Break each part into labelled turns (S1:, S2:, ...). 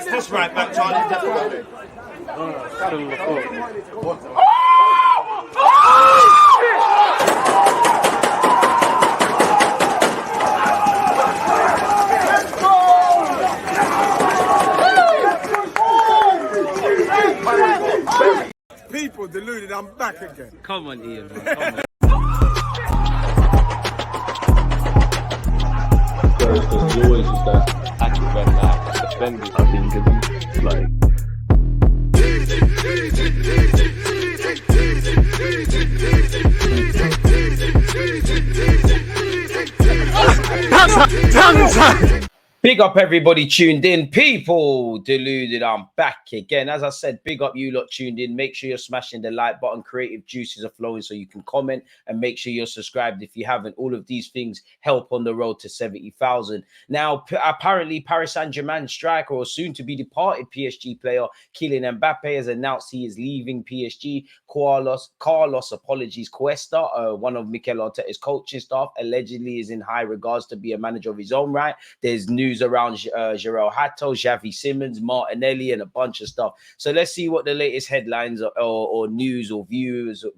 S1: this right back, Charlie.
S2: People deluded, I'm back again.
S3: Come on, Ian, man. Come on.
S4: Because you always just that active red light defending. I think it's like.
S3: Big up everybody tuned in. People deluded, I'm back again. As I said, big up you lot tuned in. Make sure you're smashing the like button. Creative juices are flowing so you can comment, and make sure you're subscribed if you haven't. All of these things help on the road to 70,000. Now, apparently Paris Saint-Germain striker or soon to be departed PSG player Kylian Mbappe has announced he is leaving PSG. Carlos, Cuesta, one of Mikel Arteta's coaching staff, allegedly is in high regards to be a manager of his own right. There's news around Jarell Hato, Xavi Simons, Martinelli, and a bunch of stuff. So let's see what the latest headlines or news or views or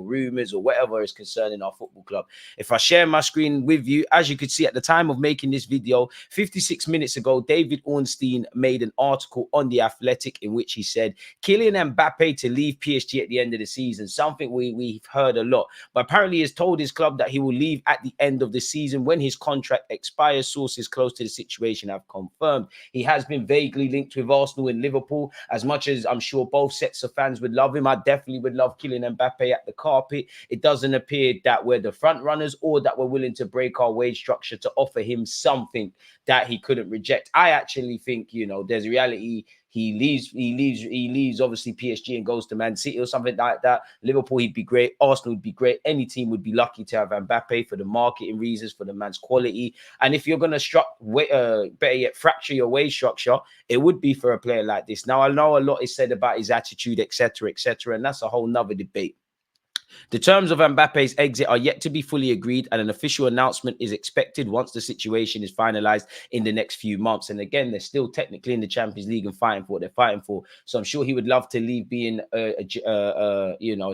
S3: rumors or whatever is concerning our football club. If I share my screen with you, as you could see at the time of making this video, 56 minutes ago, David Ornstein made an article on The Athletic in which he said Kylian Mbappe to leave PSG at the end of the season, something we've heard a lot. But apparently he has told his club that he will leave at the end of the season when his contract expires. Sources close to the situation have confirmed. He has been vaguely linked with Arsenal and Liverpool. As much as I'm sure both sets of fans would love him, I definitely would love Kylian Mbappe at the carpet. It doesn't appear that we're the front runners or that we're willing to break our wage structure to offer him something that he couldn't reject. I actually think, you know, there's a reality. He leaves obviously PSG and goes to Man City or something like that. Liverpool, he'd be great. Arsenal would be great. Any team would be lucky to have Mbappe for the marketing reasons, for the man's quality. And if you're going to better yet, fracture your wage structure, it would be for a player like this. Now, I know a lot is said about his attitude, etc., and that's a whole nother debate. The terms of Mbappe's exit are yet to be fully agreed, and an official announcement is expected once the situation is finalized in the next few months. And again, they're still technically in the Champions League and fighting for what they're fighting for. So I'm sure he would love to leave being a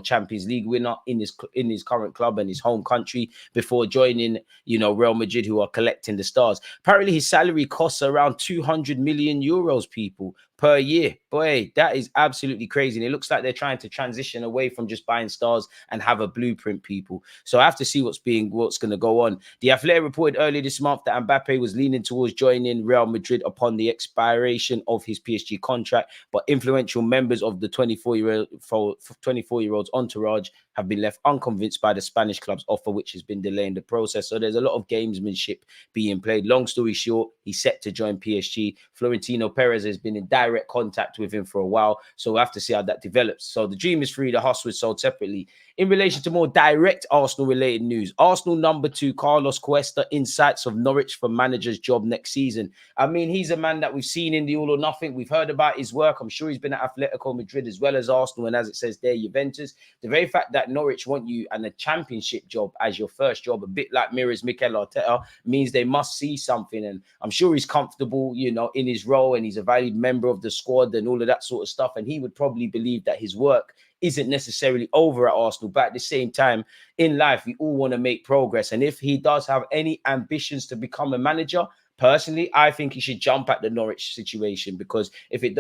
S3: Champions League winner in his current club and his home country before joining, Real Madrid, who are collecting the stars. Apparently, his salary costs around 200 million euros, people, per year. Boy, that is absolutely crazy. And it looks like they're trying to transition away from just buying stars and have a blueprint, people. So I have to see what's going to go on. The Athletic reported earlier this month that Mbappe was leaning towards joining Real Madrid upon the expiration of his PSG contract, but influential members of the 24-year-old's entourage have been left unconvinced by the Spanish club's offer, which has been delaying the process. So there's a lot of gamesmanship being played. Long story short, he's set to join PSG. Florentino Perez has been in direct contact with him for a while, so we'll have to see how that develops. So the dream is free, the hustle is sold separately. In relation to more direct Arsenal-related news, Arsenal number 2, Carlos Cuesta, insights of Norwich for manager's job next season. I mean, he's a man that we've seen in the All or Nothing. We've heard about his work. I'm sure he's been at Atletico Madrid as well as Arsenal, and as it says there, Juventus. The very fact that Norwich want you and a championship job as your first job, a bit like mirrors Mikel Arteta, means they must see something. And I'm sure he's comfortable, in his role, and he's a valued member of the squad and all of that sort of stuff. And he would probably believe that his work isn't necessarily over at Arsenal, but at the same time, in life, we all want to make progress. And if he does have any ambitions to become a manager, personally, I think he should jump at the Norwich situation, because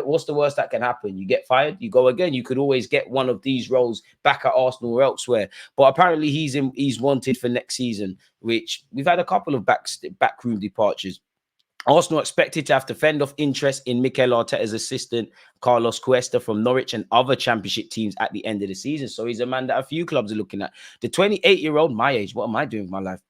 S3: what's the worst that can happen? You get fired, you go again. You could always get one of these roles back at Arsenal or elsewhere. But apparently he's wanted for next season, which we've had a couple of backroom departures. Arsenal expected to have to fend off interest in Mikel Arteta's assistant, Carlos Cuesta, from Norwich and other championship teams at the end of the season. So he's a man that a few clubs are looking at. The 28-year-old, my age, what am I doing with my life,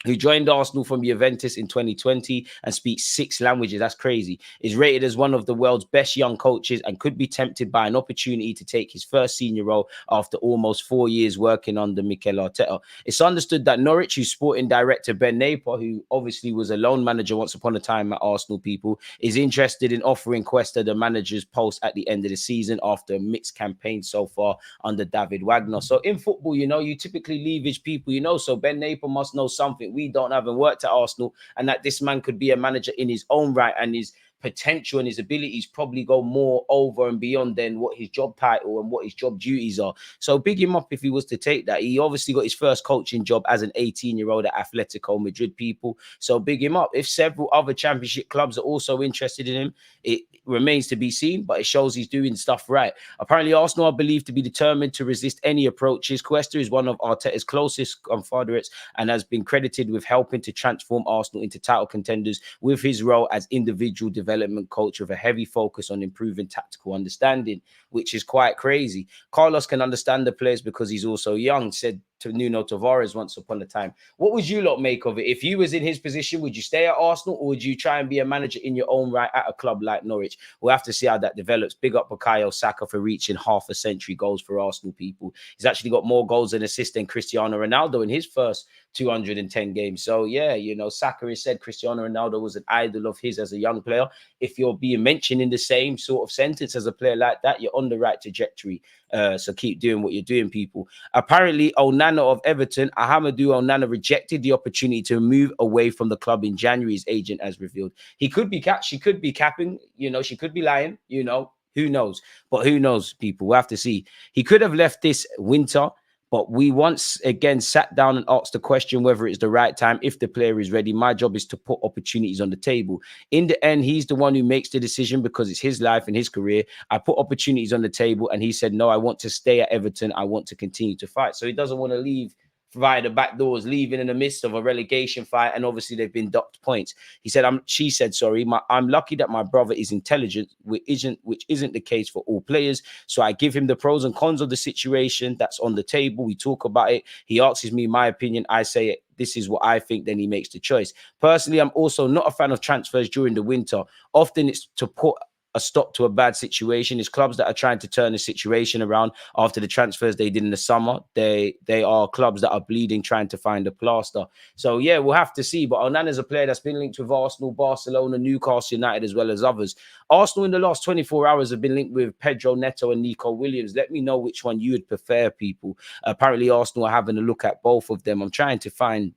S3: who joined Arsenal from Juventus in 2020 and speaks 6 languages, that's crazy, is rated as one of the world's best young coaches and could be tempted by an opportunity to take his first senior role after almost 4 years working under Mikel Arteta. It's understood that Norwich, whose sporting director Ben Napier, who obviously was a loan manager once upon a time at Arsenal, people, is interested in offering Cuesta the manager's post at the end of the season after a mixed campaign so far under David Wagner. So in football, you typically leverage people, so Ben Napier must know something we don't have and worked at Arsenal, and that this man could be a manager in his own right and is potential and his abilities probably go more over and beyond than what his job title and what his job duties are. So big him up if he was to take that. He obviously got his first coaching job as an 18-year-old at Atletico Madrid, people. So big him up. If several other championship clubs are also interested in him, it remains to be seen, but it shows he's doing stuff right. Apparently, Arsenal are believed to be determined to resist any approaches. Cuesta is one of Arteta's closest confederates and has been credited with helping to transform Arsenal into title contenders with his role as individual development coach with a heavy focus on improving tactical understanding, which is quite crazy. Carlos can understand the players because he's also young, said to Nuno Tavares once upon a time. What would you lot make of it? If you was in his position, would you stay at Arsenal or would you try and be a manager in your own right at a club like Norwich? We'll have to see how that develops. Big up Bukayo Saka for reaching half a century goals for Arsenal, people. He's actually got more goals and assists than Cristiano Ronaldo in his first 210 games. So yeah, you know, Saka has said Cristiano Ronaldo was an idol of his as a young player. If you're being mentioned in the same sort of sentence as a player like that, you're on the right trajectory. So keep doing what you're doing, people. Apparently, Onana of Everton, Ahamadou Onana rejected the opportunity to move away from the club in January, his agent has revealed. He could be she could be capping, you know, she could be lying, you know, who knows? But who knows, people? We'll have to see. He could have left this winter, but we once again sat down and asked the question whether it's the right time, if the player is ready. My job is to put opportunities on the table. In the end, he's the one who makes the decision because it's his life and his career. I put opportunities on the table and he said, no, I want to stay at Everton. I want to continue to fight. So he doesn't want to leave via the back doors, leaving in the midst of a relegation fight, and obviously they've been docked points. He said, she said, sorry, I'm lucky that my brother is intelligent, which isn't the case for all players. So I give him the pros and cons of the situation that's on the table. We talk about it. He asks me my opinion. I say it. This is what I think. Then he makes the choice. Personally, I'm also not a fan of transfers during the winter. Often it's to put a stop to a bad situation. It's clubs that are trying to turn the situation around after the transfers they did in the summer. They are clubs that are bleeding, trying to find a plaster. So yeah, we'll have to see. But Onana is a player that's been linked with Arsenal, Barcelona, Newcastle United, as well as others. Arsenal in the last 24 hours have been linked with Pedro Neto and Nico Williams. Let me know which one you would prefer, people. Apparently Arsenal are having a look at both of them. I'm trying to find,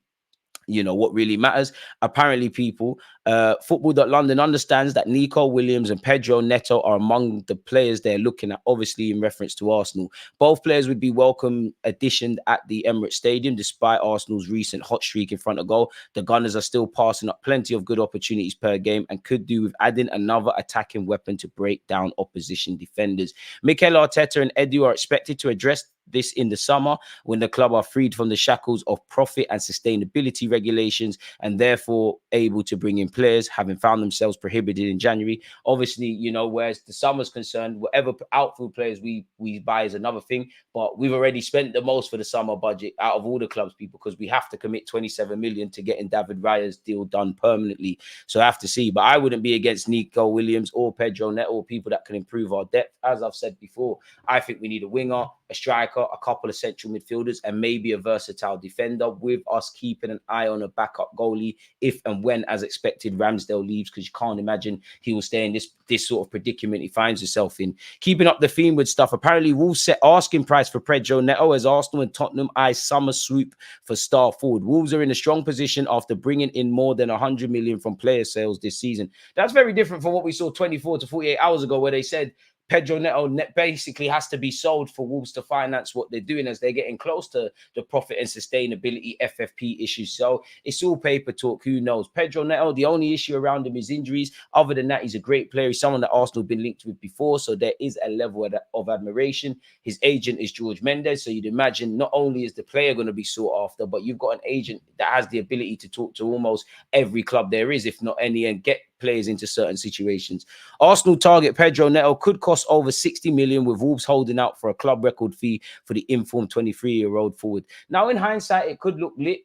S3: you know, what really matters. Apparently, people, Football.London understands that Nico Williams and Pedro Neto are among the players they're looking at, obviously in reference to Arsenal. Both players would be welcome addition at the Emirates Stadium, despite Arsenal's recent hot streak in front of goal. The Gunners are still passing up plenty of good opportunities per game and could do with adding another attacking weapon to break down opposition defenders. Mikel Arteta and Edu are expected to address this in the summer when the club are freed from the shackles of profit and sustainability regulations and therefore able to bring in players, having found themselves prohibited in January. Obviously, you know, whereas the summer's concerned, whatever outfield players we buy is another thing, but we've already spent the most for the summer budget out of all the clubs, people, because we have to commit 27 million to getting David Raya's deal done permanently. So I have to see, but I wouldn't be against Nico Williams or Pedro Neto or people that can improve our depth. As I've said before, I think we need a winger, a striker, a couple of central midfielders, and maybe a versatile defender, with us keeping an eye on a backup goalie if and when, as expected, Ramsdale leaves, because you can't imagine he will stay in this sort of predicament he finds himself in. Keeping up the theme with stuff, apparently Wolves set asking price for Pedro Neto as Arsenal and Tottenham eye summer swoop for star forward. Wolves are in a strong position after bringing in more than 100 million from player sales this season. That's very different from what we saw 24 to 48 hours ago, where they said Pedro Neto basically has to be sold for Wolves to finance what they're doing, as they're getting close to the profit and sustainability FFP issues. So it's all paper talk. Who knows? Pedro Neto, the only issue around him is injuries. Other than that, he's a great player. He's someone that Arsenal have been linked with before, so there is a level of admiration. His agent is George Mendes, so you'd imagine not only is the player going to be sought after, but you've got an agent that has the ability to talk to almost every club there is, if not any, and get players into certain situations. Arsenal target Pedro Neto could cost over 60 million, with Wolves holding out for a club record fee for the informed 23-year-old forward. Now, in hindsight, it could look lit,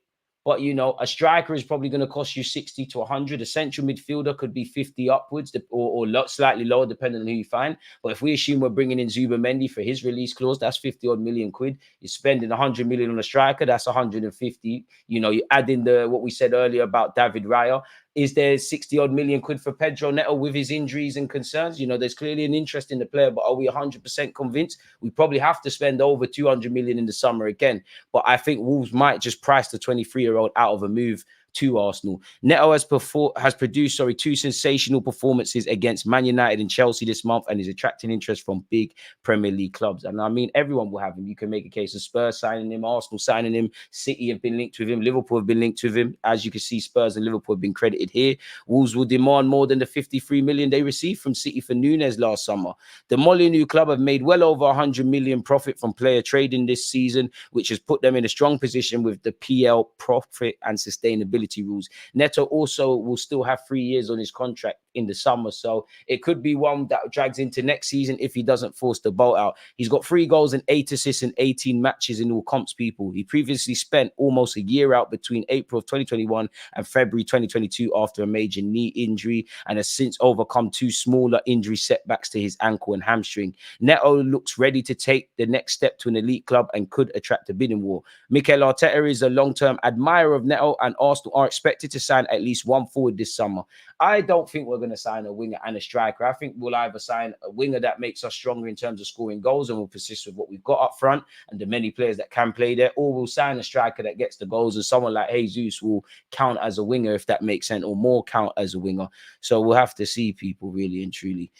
S3: but, you know, a striker is probably going to cost you 60 to 100. A central midfielder could be 50 upwards or slightly lower, depending on who you find. But if we assume we're bringing in Zubimendi for his release clause, that's 50 odd million quid. You're spending 100 million on a striker, that's 150. You know, you add in what we said earlier about David Raya. Is there 60 odd million quid for Pedro Neto with his injuries and concerns? You know, there's clearly an interest in the player, but are we 100% convinced? We probably have to spend over 200 million in the summer again. But I think Wolves might just price the 23-year-old out of a move to Arsenal. Neto has produced two sensational performances against Man United and Chelsea this month and is attracting interest from big Premier League clubs. And I mean, everyone will have him. You can make a case of Spurs signing him, Arsenal signing him, City have been linked with him, Liverpool have been linked with him. As you can see, Spurs and Liverpool have been credited here. Wolves will demand more than the 53 million they received from City for Núñez last summer. The Molineux club have made well over 100 million profit from player trading this season, which has put them in a strong position with the PL profit and sustainability rules. Neto also will still have 3 years on his contract in the summer, so it could be one that drags into next season if he doesn't force the boat out. He's got 3 goals and 8 assists in 18 matches in all comps, people. He previously spent almost a year out between April of 2021 and February 2022 after a major knee injury and has since overcome 2 smaller injury setbacks to his ankle and hamstring. Neto looks ready to take the next step to an elite club and could attract a bidding war. Mikel Arteta is a long-term admirer of Neto, and Arsenal are expected to sign at least one forward this summer. I don't think we're going to sign a winger and a striker. I think we'll either sign a winger that makes us stronger in terms of scoring goals and will persist with what we've got up front and the many players that can play there, or we'll sign a striker that gets the goals and someone like Jesus will count as a winger, if that makes sense, or more count as a winger. So we'll have to see, people, really and truly.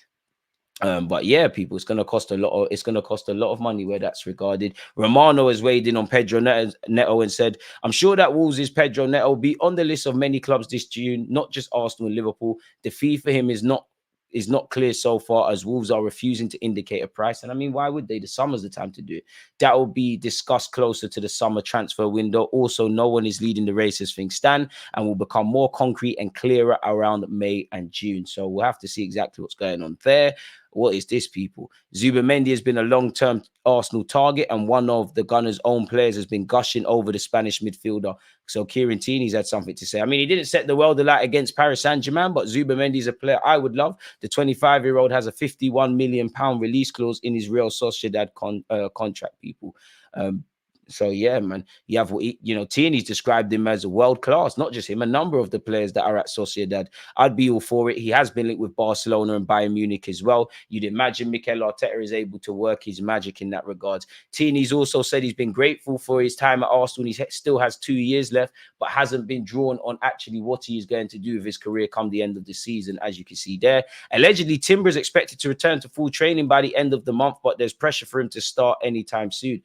S3: But yeah, people, it's going to cost a lot of money where that's regarded. Romano has weighed in on Pedro Neto and said, I'm sure that Wolves' Pedro Neto will be on the list of many clubs this June, not just Arsenal and Liverpool. The fee for him is not clear so far, as Wolves are refusing to indicate a price. And I mean, why would they? The summer's the time to do it. That will be discussed closer to the summer transfer window. Also, no one is leading the race as things stand and will become more concrete and clearer around May and June. So we'll have to see exactly what's going on there. What is this, people? Zubimendi has been a long-term Arsenal target, and one of the Gunners' own players has been gushing over the Spanish midfielder. So Kieran Tierney's had something to say. I mean, he didn't set the world alight against Paris Saint-Germain, but Zubimendi's a player I would love. The 25-year-old has a £51 million release clause in his Real Sociedad contract, people. So yeah, man, you have Tierney's described him as a world class, not just him, a number of the players that are at Sociedad. I'd be all for it. He has been linked with Barcelona and Bayern Munich as well. You'd imagine Mikel Arteta is able to work his magic in that regard. Tierney's also said he's been grateful for his time at Arsenal. He still has 2 years left, but hasn't been drawn on actually what he is going to do with his career come the end of the season, as you can see there. Allegedly, Timber is expected to return to full training by the end of the month, but there's pressure for him to start anytime soon.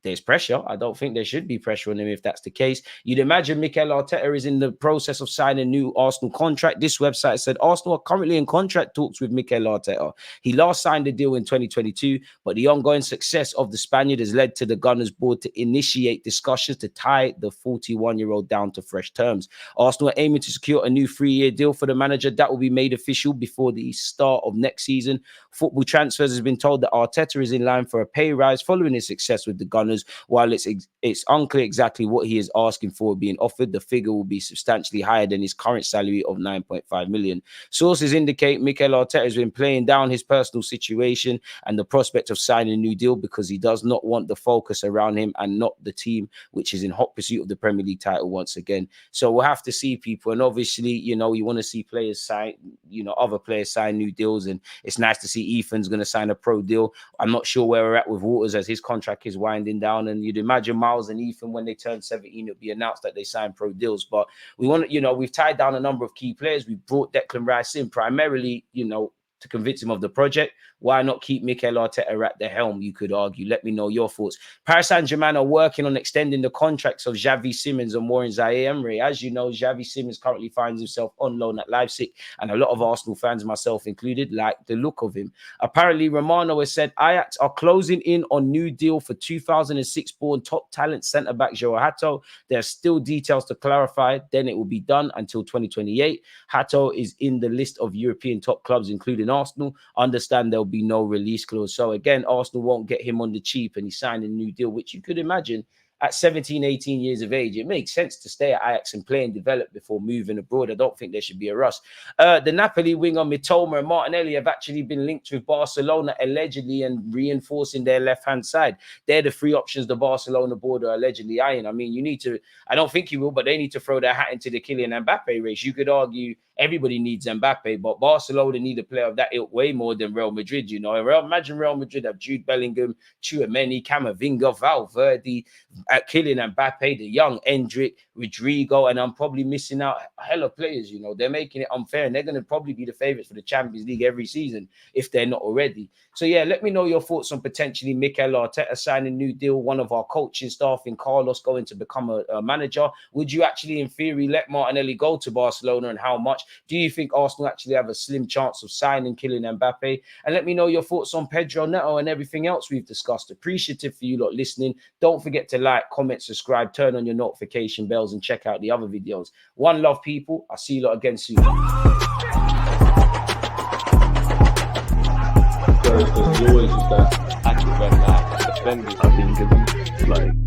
S3: There's pressure. I don't think there should be pressure on him if that's the case. You'd imagine Mikel Arteta is in the process of signing a new Arsenal contract. This website said Arsenal are currently in contract talks with Mikel Arteta. He last signed a deal in 2022, but the ongoing success of the Spaniard has led to the Gunners board to initiate discussions to tie the 41-year-old down to fresh terms. Arsenal are aiming to secure a new 3-year deal for the manager that will be made official before the start of next season. Football Transfers has been told that Arteta is in line for a pay rise following his success with the Gunners. While it's unclear exactly what he is asking for being offered, the figure will be substantially higher than his current salary of 9.5 million. Sources indicate Mikel Arteta has been playing down his personal situation and the prospect of signing a new deal because he does not want the focus around him and not the team, which is in hot pursuit of the Premier League title once again. So we'll have to see, people. And obviously, you want to see players sign, other players sign new deals. And it's nice to see Ethan's going to sign a pro deal. I'm not sure where we're at with Waters as his contract is winding down, and you'd imagine Miles and Ethan, when they turn 17, it'll be announced that they sign pro deals. But we want to, we've tied down a number of key players. We brought Declan Rice in primarily, to convince him of the project. Why not keep Mikel Arteta at the helm, you could argue? Let me know your thoughts. Paris Saint-Germain are working on extending the contracts of Xavi Simons and Warren Zaire-Emery. As you know, Xavi Simons currently finds himself on loan at Leipzig, and a lot of Arsenal fans, myself included, like the look of him. Apparently, Romano has said Ajax are closing in on new deal for 2006-born top talent centre-back Joao Hato. There are still details to clarify. Then it will be done until 2028. Hato is in the list of European top clubs, including Arsenal. Understand there'll be no release clause. So again, Arsenal won't get him on the cheap, and he signed a new deal, which you could imagine at 17, 18 years of age, it makes sense to stay at Ajax and play and develop before moving abroad. I don't think there should be a rush. The Napoli winger Mitoma and Martinelli have actually been linked with Barcelona allegedly and reinforcing their left-hand side. They're the 3 options the Barcelona board are allegedly eyeing. I mean, I don't think you will, but they need to throw their hat into the Kylian Mbappe race. You could argue everybody needs Mbappe, but Barcelona need a player of that ilk way more than Real Madrid, Imagine Real Madrid have Jude Bellingham, Tchouameni, Camavinga, Valverde, Kylian Mbappe, the young Endrick, Rodrigo, and I'm probably missing out a hell of players. You know, they're making it unfair, and they're going to probably be the favourites for the Champions League every season if they're not already. So yeah, let me know your thoughts on potentially Mikel Arteta signing a new deal, one of our coaching staff in Carlos going to become a manager. Would you actually, in theory, let Martinelli go to Barcelona, and how much? Do you think Arsenal actually have a slim chance of signing Kylian Mbappe? And let me know your thoughts on Pedro Neto and everything else we've discussed. Appreciative for you lot listening. Don't forget to like, comment, subscribe, turn on your notification bells, and check out the other videos. One love, people. I'll see you lot again soon.
S4: There's always just that active red line defending. I think it's like